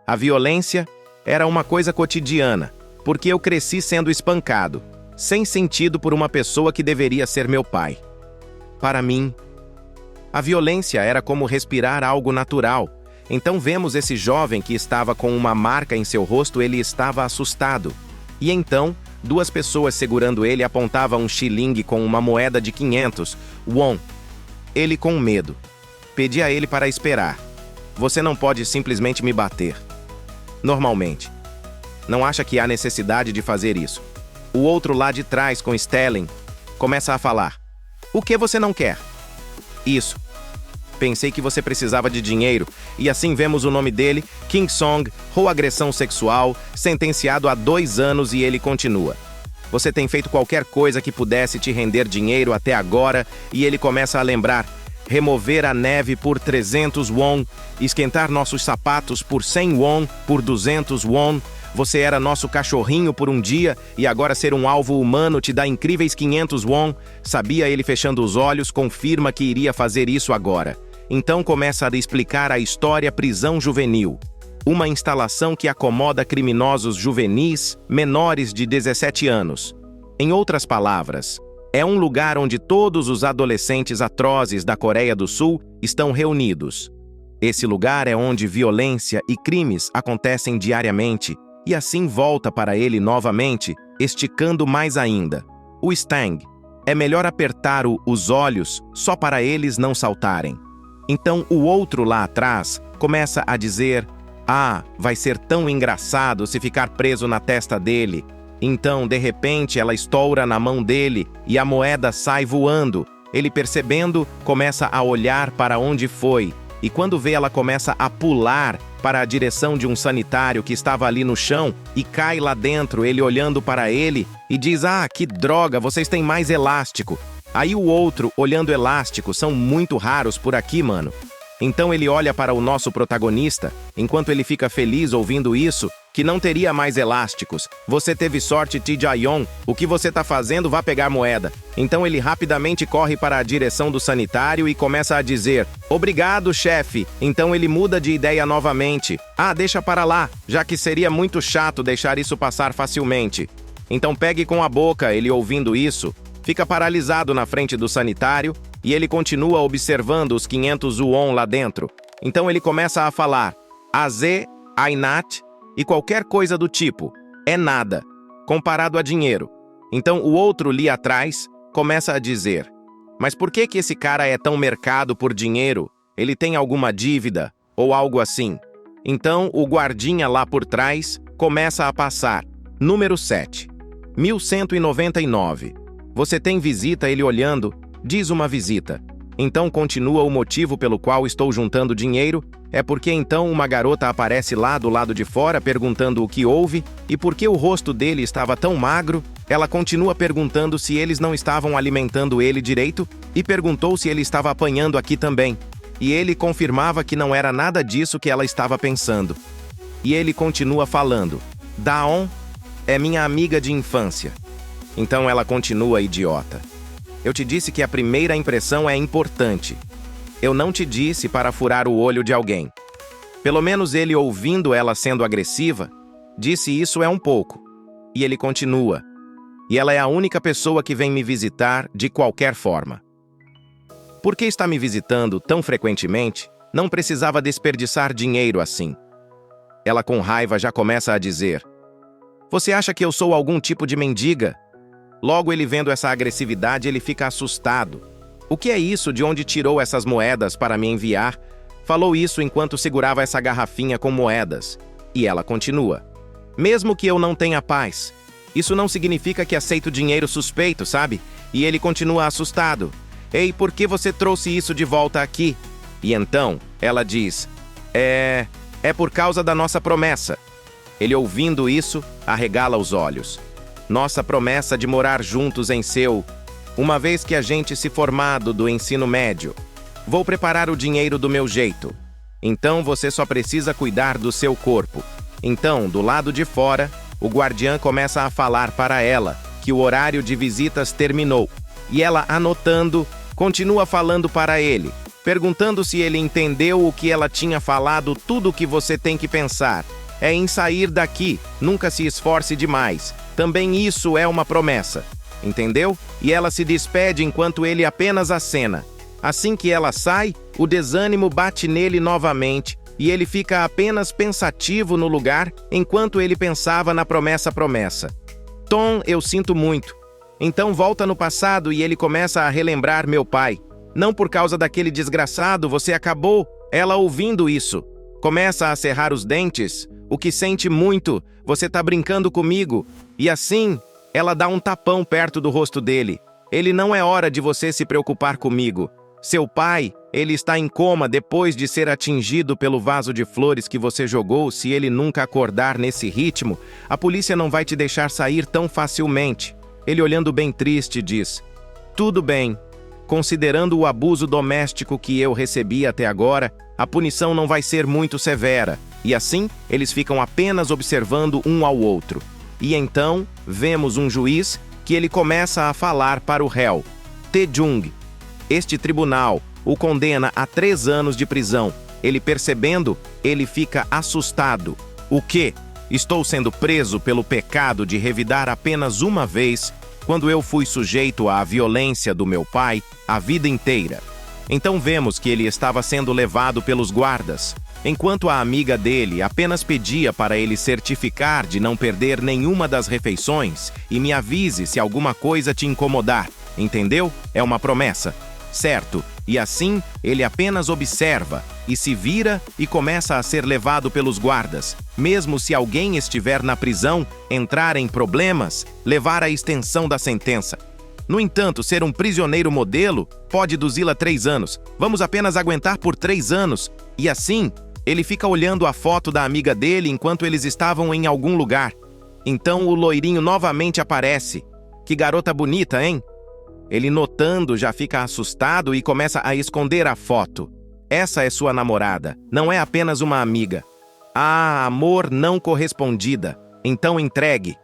A violência era uma coisa cotidiana, porque eu cresci sendo espancado, sem sentido por uma pessoa que deveria ser meu pai. Para mim, a violência era como respirar algo natural. Então vemos esse jovem que estava com uma marca em seu rosto, ele estava assustado. E então, duas pessoas segurando ele apontavam um xilingue com uma moeda de 500 won. Ele com medo. Pedi a ele para esperar. Você não pode simplesmente me bater. Normalmente. Não acha que há necessidade de fazer isso. O outro lá de trás, com Stelling, começa a falar. O que você não quer? Isso. Pensei que você precisava de dinheiro, e assim vemos o nome dele, King Song, ou agressão sexual, sentenciado a 2 anos e ele continua. Você tem feito qualquer coisa que pudesse te render dinheiro até agora, e ele começa a lembrar. Remover a neve por 300 won, esquentar nossos sapatos por 100 won, por 200 won. Você era nosso cachorrinho por um dia e agora ser um alvo humano te dá incríveis 500 won. Sabia ele fechando os olhos, confirma que iria fazer isso agora. Então começa a explicar a história prisão juvenil. Uma instalação que acomoda criminosos juvenis menores de 17 anos. Em outras palavras, é um lugar onde todos os adolescentes atrozes da Coreia do Sul estão reunidos. Esse lugar é onde violência e crimes acontecem diariamente, e assim volta para ele novamente, esticando mais ainda. O Stang. É melhor apertar os olhos só para eles não saltarem. Então o outro lá atrás começa a dizer: ah, vai ser tão engraçado se ficar preso na testa dele. Então, de repente, ela estoura na mão dele e a moeda sai voando. Ele, percebendo, começa a olhar para onde foi. E quando vê, ela começa a pular para a direção de um sanitário que estava ali no chão e cai lá dentro, ele olhando para ele e diz: ah, que droga, vocês têm mais elástico. Aí o outro, olhando elástico, são muito raros por aqui, mano. Então ele olha para o nosso protagonista, enquanto ele fica feliz ouvindo isso, que não teria mais elásticos. Você teve sorte, T-Jayon, o que você tá fazendo? Vá pegar moeda. Então ele rapidamente corre para a direção do sanitário e começa a dizer: obrigado, chefe. Então ele muda de ideia novamente. Ah, deixa para lá, já que seria muito chato deixar isso passar facilmente. Então pegue com a boca. Ele, ouvindo isso, fica paralisado na frente do sanitário e ele continua observando os 500 won lá dentro. Então ele começa a falar: AZ, Ainat e qualquer coisa do tipo. É nada, comparado a dinheiro. Então o outro ali atrás começa a dizer: mas por que esse cara é tão mercado por dinheiro? Ele tem alguma dívida ou algo assim? Então o guardinha lá por trás começa a passar. Número 7. 1199. Você tem visita? Ele olhando, diz: uma visita. Então continua: o motivo pelo qual estou juntando dinheiro é porque então uma garota aparece lá do lado de fora perguntando o que houve e por que o rosto dele estava tão magro. Ela continua perguntando se eles não estavam alimentando ele direito e perguntou se ele estava apanhando aqui também. E ele confirmava que não era nada disso que ela estava pensando. E ele continua falando: Daon é minha amiga de infância. Então ela continua: idiota. Eu te disse que a primeira impressão é importante. Eu não te disse para furar o olho de alguém. Pelo menos ele, ouvindo ela sendo agressiva, disse: isso é um pouco. E ele continua: e ela é a única pessoa que vem me visitar de qualquer forma. Por que está me visitando tão frequentemente? Não precisava desperdiçar dinheiro assim. Ela, com raiva, já começa a dizer: você acha que eu sou algum tipo de mendiga? Logo, ele, vendo essa agressividade, ele fica assustado. O que é isso? De onde tirou essas moedas para me enviar? Falou isso enquanto segurava essa garrafinha com moedas. E ela continua: mesmo que eu não tenha paz, isso não significa que aceito dinheiro suspeito, sabe? E ele continua assustado: ei, por que você trouxe isso de volta aqui? E então, ela diz: é por causa da nossa promessa. Ele, ouvindo isso, arregala os olhos. Nossa promessa de morar juntos em seu... Uma vez que a gente se formado do ensino médio, vou preparar o dinheiro do meu jeito. Então você só precisa cuidar do seu corpo. Então, do lado de fora, o guardiã começa a falar para ela que o horário de visitas terminou. E ela, anotando, continua falando para ele: perguntando se ele entendeu o que ela tinha falado. Tudo o que você tem que pensar é em sair daqui, nunca se esforce demais. Também isso é uma promessa, entendeu? E ela se despede enquanto ele apenas acena. Assim que ela sai, o desânimo bate nele novamente e ele fica apenas pensativo no lugar enquanto ele pensava na promessa. Tom, eu sinto muito. Então volta no passado e ele começa a relembrar meu pai. Não por causa daquele desgraçado, você acabou. Ela ouvindo isso, começa a cerrar os dentes. O que sente muito, você tá brincando comigo. E assim, ela dá um tapão perto do rosto dele. Ele não é hora de você se preocupar comigo. Seu pai, ele está em coma depois de ser atingido pelo vaso de flores que você jogou. Se ele nunca acordar nesse ritmo, a polícia não vai te deixar sair tão facilmente. Ele, olhando bem triste, diz: tudo bem. Considerando o abuso doméstico que eu recebi até agora, a punição não vai ser muito severa. E assim, eles ficam apenas observando um ao outro. E então, vemos um juiz que ele começa a falar para o réu. Tae-jung. Este tribunal o condena a 3 anos de prisão. Ele percebendo, ele fica assustado. O quê? Estou sendo preso pelo pecado de revidar apenas uma vez, quando eu fui sujeito à violência do meu pai a vida inteira. Então vemos que ele estava sendo levado pelos guardas, enquanto a amiga dele apenas pedia para ele certificar de não perder nenhuma das refeições e me avise se alguma coisa te incomodar. Entendeu? É uma promessa. Certo, e assim ele apenas observa e se vira e começa a ser levado pelos guardas. Mesmo se alguém estiver na prisão, entrar em problemas, levar à extensão da sentença. No entanto, ser um prisioneiro modelo pode induzi-la a 3 anos. Vamos apenas aguentar por 3 anos. E assim, ele fica olhando a foto da amiga dele enquanto eles estavam em algum lugar. Então o loirinho novamente aparece. Que garota bonita, hein? Ele, notando, já fica assustado e começa a esconder a foto. Essa é sua namorada, não é apenas uma amiga. Ah, amor não correspondida. Então entregue.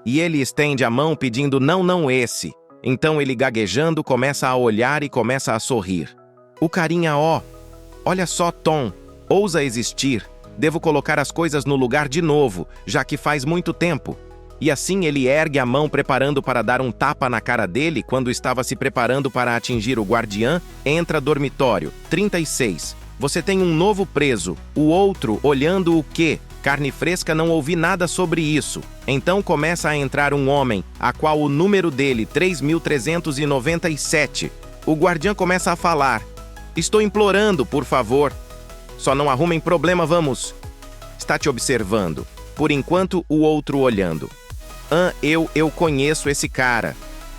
E ele estende a mão pedindo não esse. Então ele, gaguejando, começa a olhar e começa a sorrir. O carinha, olha só, Tom, ousa existir. Devo colocar as coisas no lugar de novo, já que faz muito tempo. E assim ele ergue a mão preparando para dar um tapa na cara dele quando estava se preparando para atingir o guardiã. Entra dormitório. 36. Você tem um novo preso. O outro olhando o quê? Carne fresca, não ouvi nada sobre isso. Então começa a entrar um homem, a qual o número dele, 3.397. O guardiã começa a falar. Estou implorando, por favor. Só não arrumem problema, vamos. Está te observando. Por enquanto, o outro olhando. Eu conheço esse cara.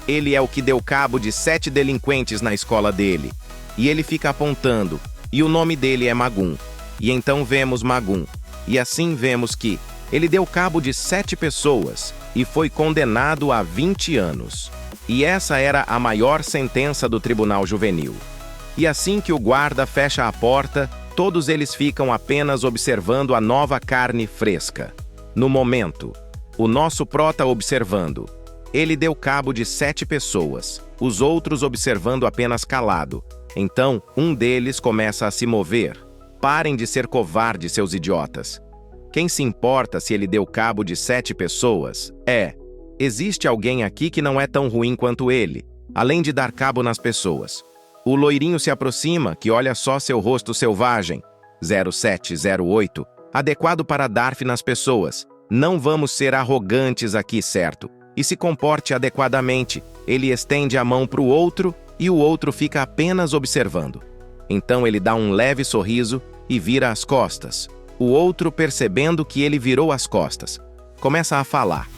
Ele é o que deu cabo de 7 delinquentes na escola dele. E ele fica apontando. E o nome dele é Magum. E então vemos Magum. E assim vemos que ele deu cabo de 7 pessoas e foi condenado a 20 anos. E essa era a maior sentença do Tribunal Juvenil. E assim que o guarda fecha a porta, todos eles ficam apenas observando a nova carne fresca. No momento, o nosso prota observando. Ele deu cabo de 7 pessoas, os outros observando apenas calado. Então, um deles começa a se mover. Parem de ser covardes, seus idiotas. Quem se importa se ele deu cabo de 7 pessoas? Existe alguém aqui que não é tão ruim quanto ele, além de dar cabo nas pessoas. O loirinho se aproxima, que olha só seu rosto selvagem. 0708, adequado para Darf nas pessoas. Não vamos ser arrogantes aqui, certo? E se comporte adequadamente. Ele estende a mão para o outro e o outro fica apenas observando. Então ele dá um leve sorriso e vira as costas. O outro, percebendo que ele virou as costas, começa a falar.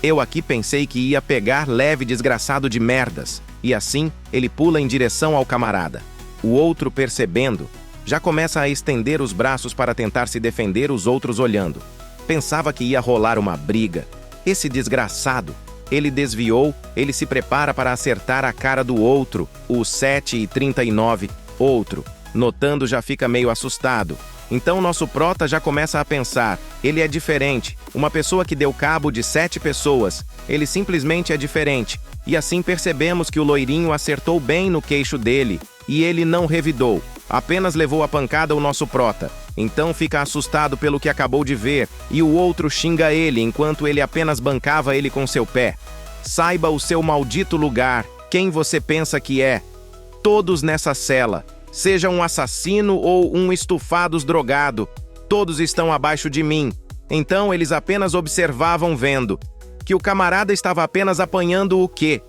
Eu aqui pensei que ia pegar leve, desgraçado de merdas. E assim, ele pula em direção ao camarada. O outro, percebendo, já começa a estender os braços para tentar se defender, os outros olhando. Pensava que ia rolar uma briga. Esse desgraçado. Ele desviou, ele se prepara para acertar a cara do outro, o 739. Outro, notando, já fica meio assustado. Então nosso prota já começa a pensar, ele é diferente, uma pessoa que deu cabo de 7 pessoas, ele simplesmente é diferente. E assim percebemos que o loirinho acertou bem no queixo dele, e ele não revidou. Apenas levou a pancada o nosso prota. Então fica assustado pelo que acabou de ver, e o outro xinga ele enquanto ele apenas bancava ele com seu pé. Saiba o seu maldito lugar, quem você pensa que é. Todos nessa cela, seja um assassino ou um estufados drogado, todos estão abaixo de mim. Então eles apenas observavam vendo que o camarada estava apenas apanhando o quê?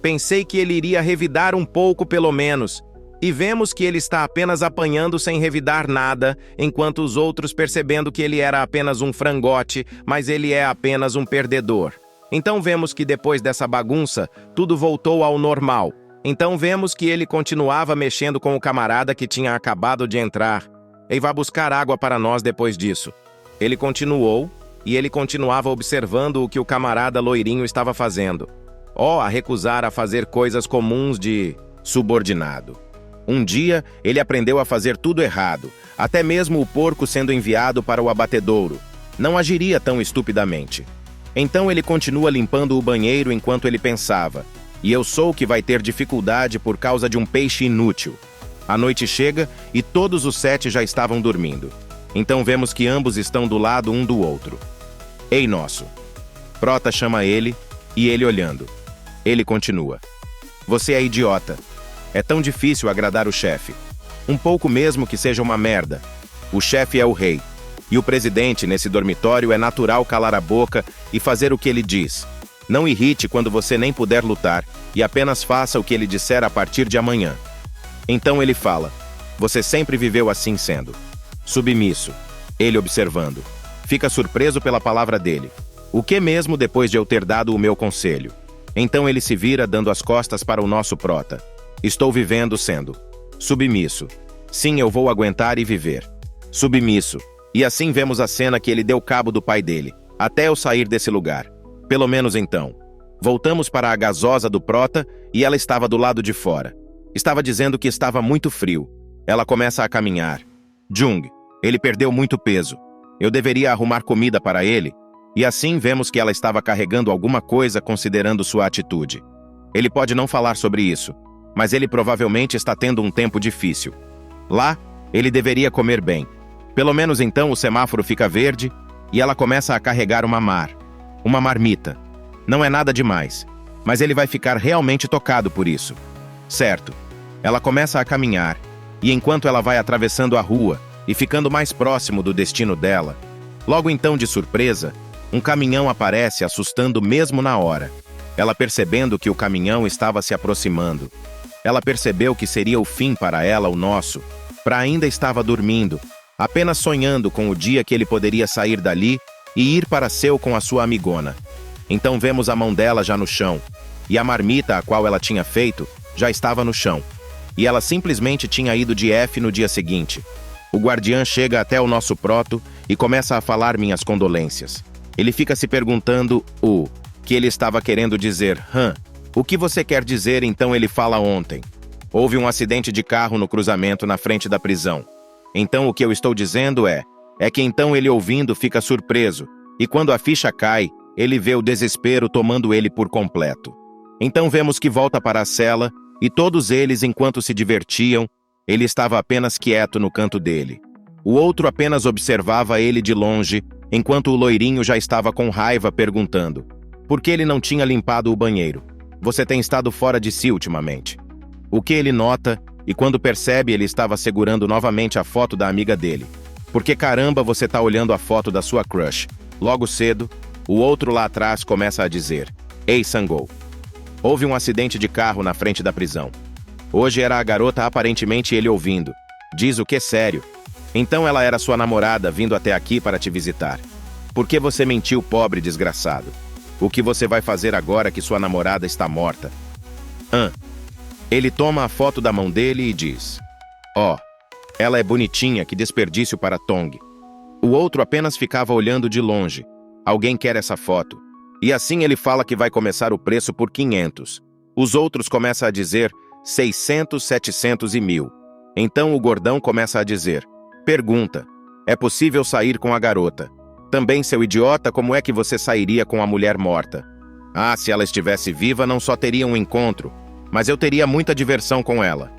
Pensei que ele iria revidar um pouco pelo menos. E vemos que ele está apenas apanhando sem revidar nada, enquanto os outros percebendo que ele era apenas um frangote, mas ele é apenas um perdedor. Então vemos que depois dessa bagunça, tudo voltou ao normal. Então vemos que ele continuava mexendo com o camarada que tinha acabado de entrar. E vai buscar água para nós depois disso. Ele continuou, e ele continuava observando o que o camarada loirinho estava fazendo. A recusar a fazer coisas comuns de subordinado. Um dia, ele aprendeu a fazer tudo errado, até mesmo o porco sendo enviado para o abatedouro. Não agiria tão estupidamente. Então ele continua limpando o banheiro enquanto ele pensava, e eu sou o que vai ter dificuldade por causa de um peixe inútil. A noite chega e todos os 7 já estavam dormindo. Então vemos que ambos estão do lado um do outro. Ei, nosso! Prota chama ele, e ele olhando. Ele continua. Você é idiota. É tão difícil agradar o chefe. Um pouco mesmo que seja uma merda. O chefe é o rei. E o presidente nesse dormitório é natural calar a boca e fazer o que ele diz. Não irrite quando você nem puder lutar e apenas faça o que ele disser a partir de amanhã. Então ele fala. Você sempre viveu assim sendo. Submisso. Ele observando. Fica surpreso pela palavra dele. O que mesmo depois de eu ter dado o meu conselho? Então ele se vira dando as costas para o nosso prota. Estou vivendo sendo. Submisso. Sim, eu vou aguentar e viver. Submisso. E assim vemos a cena que ele deu cabo do pai dele, até eu sair desse lugar. Pelo menos então. Voltamos para a gasosa do prota e ela estava do lado de fora. Estava dizendo que estava muito frio. Ela começa a caminhar. Jung, ele perdeu muito peso. Eu deveria arrumar comida para ele. E assim vemos que ela estava carregando alguma coisa considerando sua atitude. Ele pode não falar sobre isso, mas ele provavelmente está tendo um tempo difícil. Lá, ele deveria comer bem. Pelo menos então o semáforo fica verde e ela começa a carregar uma marmita. Não é nada demais, mas ele vai ficar realmente tocado por isso. Certo. Ela começa a caminhar, e enquanto ela vai atravessando a rua e ficando mais próximo do destino dela, logo então de surpresa, um caminhão aparece assustando mesmo na hora. Ela percebendo que o caminhão estava se aproximando. Ela percebeu que seria o fim para ela, o nosso. Pra ainda estava dormindo, apenas sonhando com o dia que ele poderia sair dali e ir para seu com a sua amigona. Então vemos a mão dela já no chão, e a marmita a qual ela tinha feito já estava no chão. E ela simplesmente tinha ido de F no dia seguinte. O guardiã chega até o nosso proto e começa a falar minhas condolências. Ele fica se perguntando o que ele estava querendo dizer. O que você quer dizer? Então ele fala ontem. Houve um acidente de carro no cruzamento na frente da prisão. Então o que eu estou dizendo é que então ele ouvindo fica surpreso, e quando a ficha cai, ele vê o desespero tomando ele por completo. Então vemos que volta para a cela, e todos eles enquanto se divertiam, ele estava apenas quieto no canto dele. O outro apenas observava ele de longe, enquanto o loirinho já estava com raiva perguntando por que ele não tinha limpado o banheiro. Você tem estado fora de si ultimamente. O que ele nota, e quando percebe ele estava segurando novamente a foto da amiga dele. Porque caramba você tá olhando a foto da sua crush. Logo cedo, o outro lá atrás começa a dizer: Ei, Sangou. Houve um acidente de carro na frente da prisão. Hoje era a garota aparentemente ele ouvindo. Diz o que sério. Então ela era sua namorada vindo até aqui para te visitar. Por que você mentiu, pobre desgraçado? O que você vai fazer agora que sua namorada está morta? Ele toma a foto da mão dele e diz: ela é bonitinha, que desperdício para Tong. O outro apenas ficava olhando de longe. Alguém quer essa foto. E assim ele fala que vai começar o preço por 500. Os outros começam a dizer 600, 700 e 1000. Então o gordão começa a dizer: Pergunta, é possível sair com a garota? Também, seu idiota, como é que você sairia com a mulher morta? Se ela estivesse viva, não só teria um encontro, mas eu teria muita diversão com ela.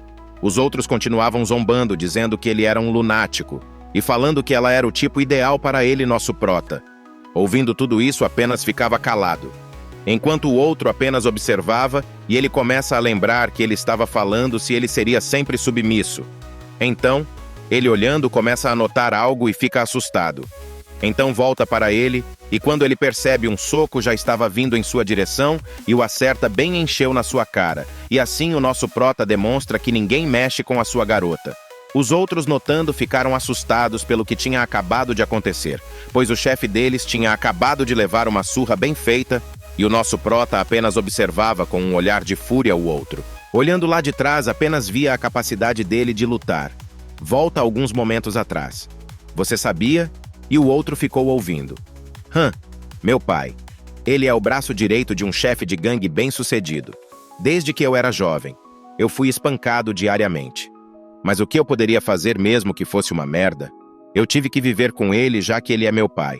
Os outros continuavam zombando, dizendo que ele era um lunático, e falando que ela era o tipo ideal para ele, nosso prota. Ouvindo tudo isso, apenas ficava calado. Enquanto o outro apenas observava, e ele começa a lembrar que ele estava falando se ele seria sempre submisso. Então, ele olhando começa a notar algo e fica assustado. Então volta para ele, e quando ele percebe um soco já estava vindo em sua direção e o acerta bem em cheio na sua cara. E assim o nosso prota demonstra que ninguém mexe com a sua garota. Os outros, notando, ficaram assustados pelo que tinha acabado de acontecer, pois o chefe deles tinha acabado de levar uma surra bem feita e o nosso prota apenas observava com um olhar de fúria o outro. Olhando lá de trás, apenas via a capacidade dele de lutar. Volta alguns momentos atrás. Você sabia? E o outro ficou ouvindo. Meu pai. Ele é o braço direito de um chefe de gangue bem-sucedido. Desde que eu era jovem, eu fui espancado diariamente. Mas o que eu poderia fazer mesmo que fosse uma merda? Eu tive que viver com ele já que ele é meu pai.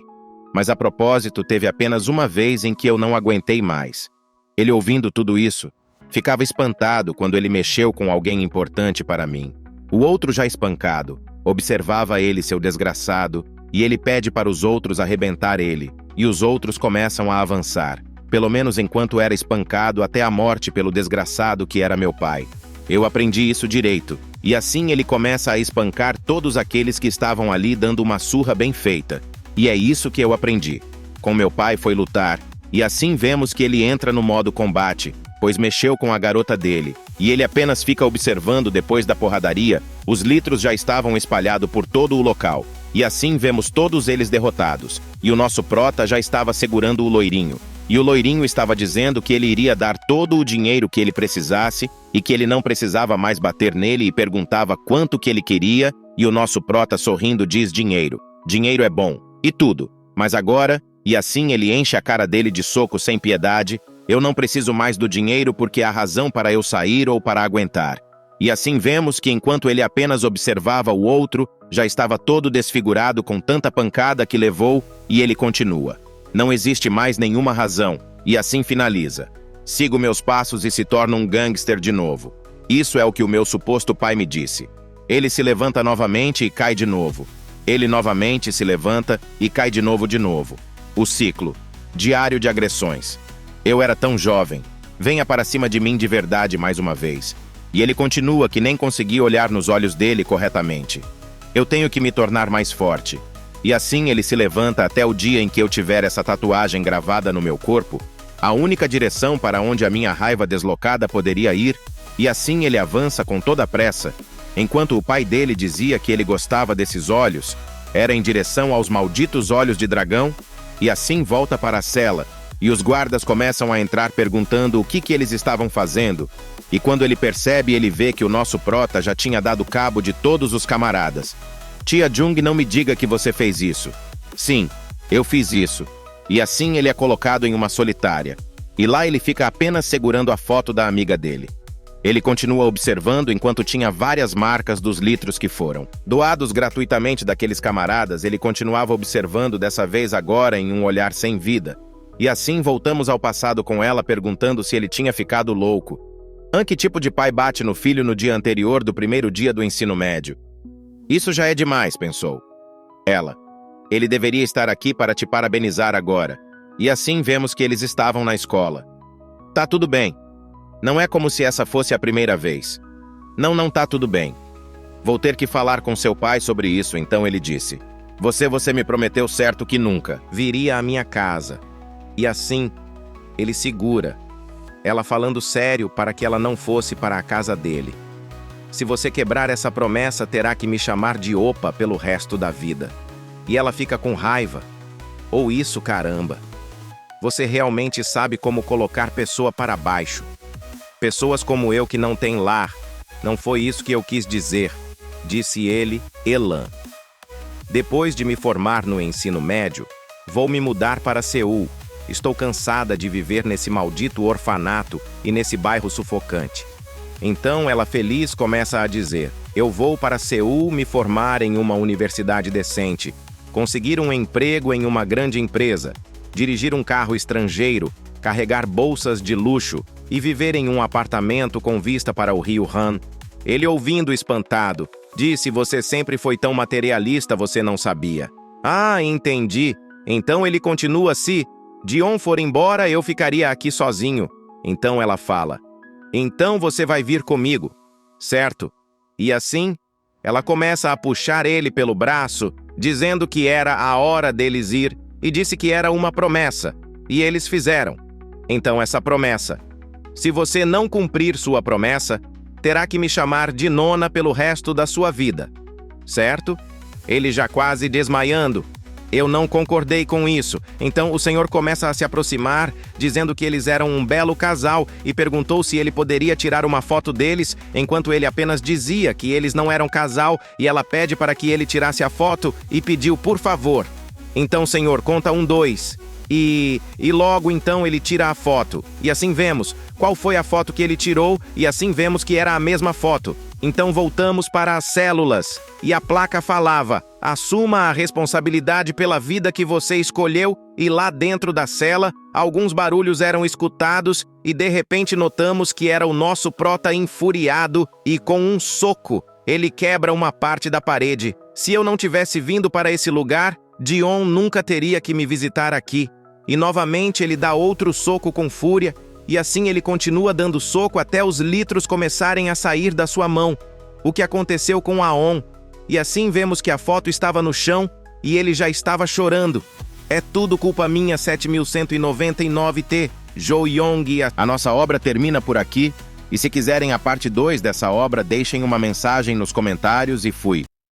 Mas a propósito, teve apenas uma vez em que eu não aguentei mais. Ele ouvindo tudo isso, ficava espantado quando ele mexeu com alguém importante para mim. O outro já espancado, observava ele, seu desgraçado, e ele pede para os outros arrebentar ele, e os outros começam a avançar, pelo menos enquanto era espancado até a morte pelo desgraçado que era meu pai. Eu aprendi isso direito, e assim ele começa a espancar todos aqueles que estavam ali dando uma surra bem feita. E é isso que eu aprendi. Com meu pai foi lutar, e assim vemos que ele entra no modo combate, pois mexeu com a garota dele, e ele apenas fica observando depois da porradaria, os litros já estavam espalhados por todo o local. E assim vemos todos eles derrotados, e o nosso prota já estava segurando o loirinho. E o loirinho estava dizendo que ele iria dar todo o dinheiro que ele precisasse, e que ele não precisava mais bater nele e perguntava quanto que ele queria, e o nosso prota sorrindo diz dinheiro. Dinheiro é bom, e tudo. Mas agora, e assim ele enche a cara dele de soco sem piedade, eu não preciso mais do dinheiro porque há razão para eu sair ou para aguentar. E assim vemos que enquanto ele apenas observava o outro, já estava todo desfigurado com tanta pancada que levou, e ele continua. Não existe mais nenhuma razão, e assim finaliza. Sigo meus passos e se torno um gangster de novo. Isso é o que o meu suposto pai me disse. Ele se levanta novamente e cai de novo. Ele novamente se levanta e cai de novo. O ciclo. Diário de agressões. Eu era tão jovem. Venha para cima de mim de verdade mais uma vez. E ele continua que nem conseguia olhar nos olhos dele corretamente. Eu tenho que me tornar mais forte. E assim ele se levanta até o dia em que eu tiver essa tatuagem gravada no meu corpo, a única direção para onde a minha raiva deslocada poderia ir, e assim ele avança com toda a pressa, enquanto o pai dele dizia que ele gostava desses olhos, era em direção aos malditos olhos de dragão, e assim volta para a cela, e os guardas começam a entrar perguntando o que eles estavam fazendo, e quando ele percebe, ele vê que o nosso prota já tinha dado cabo de todos os camaradas. Tia Jung, não me diga que você fez isso. Sim, eu fiz isso. E assim ele é colocado em uma solitária. E lá ele fica apenas segurando a foto da amiga dele. Ele continua observando enquanto tinha várias marcas dos litros que foram doados gratuitamente daqueles camaradas. Ele continuava observando, dessa vez agora em um olhar sem vida. E assim voltamos ao passado com ela perguntando se ele tinha ficado louco. Que tipo de pai bate no filho no dia anterior do primeiro dia do ensino médio? Isso já é demais, pensou. Ela. Ele deveria estar aqui para te parabenizar agora. E assim vemos que eles estavam na escola. Tá tudo bem. Não é como se essa fosse a primeira vez. Não tá tudo bem. Vou ter que falar com seu pai sobre isso, então ele disse. Você me prometeu certo que nunca viria à minha casa. E assim, ele segura. Ela falando sério para que ela não fosse para a casa dele. Se você quebrar essa promessa, terá que me chamar de opa pelo resto da vida. E ela fica com raiva. Ou isso, caramba. Você realmente sabe como colocar pessoa para baixo. Pessoas como eu que não têm lar. Não foi isso que eu quis dizer, disse ele, Elan. Depois de me formar no ensino médio, vou me mudar para Seul. Estou cansada de viver nesse maldito orfanato e nesse bairro sufocante. Então ela feliz começa a dizer, eu vou para Seul me formar em uma universidade decente, conseguir um emprego em uma grande empresa, dirigir um carro estrangeiro, carregar bolsas de luxo e viver em um apartamento com vista para o rio Han. Ele, ouvindo espantado, disse: você sempre foi tão materialista, você não sabia. Ah, entendi. Então ele continua: se Dion for embora, eu ficaria aqui sozinho. Então ela fala: então você vai vir comigo, certo? E assim, ela começa a puxar ele pelo braço, dizendo que era a hora deles ir, e disse que era uma promessa, e eles fizeram. Então essa promessa: se você não cumprir sua promessa, terá que me chamar de nona pelo resto da sua vida, certo? Ele já quase desmaiando. Eu não concordei com isso. Então o Senhor começa a se aproximar, dizendo que eles eram um belo casal, e perguntou se ele poderia tirar uma foto deles, enquanto ele apenas dizia que eles não eram casal, e ela pede para que ele tirasse a foto e pediu: por favor. Então, Senhor, conta 1, 2. E logo então ele tira a foto. E assim vemos qual foi a foto que ele tirou, e assim vemos que era a mesma foto. Então voltamos para as células, e a placa falava: assuma a responsabilidade pela vida que você escolheu, e lá dentro da cela, alguns barulhos eram escutados, e de repente notamos que era o nosso prota infuriado, e com um soco, ele quebra uma parte da parede. Se eu não tivesse vindo para esse lugar, Dion nunca teria que me visitar aqui. E novamente ele dá outro soco com fúria, e assim ele continua dando soco até os litros começarem a sair da sua mão. O que aconteceu com Aon? E assim vemos que a foto estava no chão, e ele já estava chorando. É tudo culpa minha, 7199T, Jo Young. A nossa obra termina por aqui, e se quiserem a parte 2 dessa obra, deixem uma mensagem nos comentários e fui.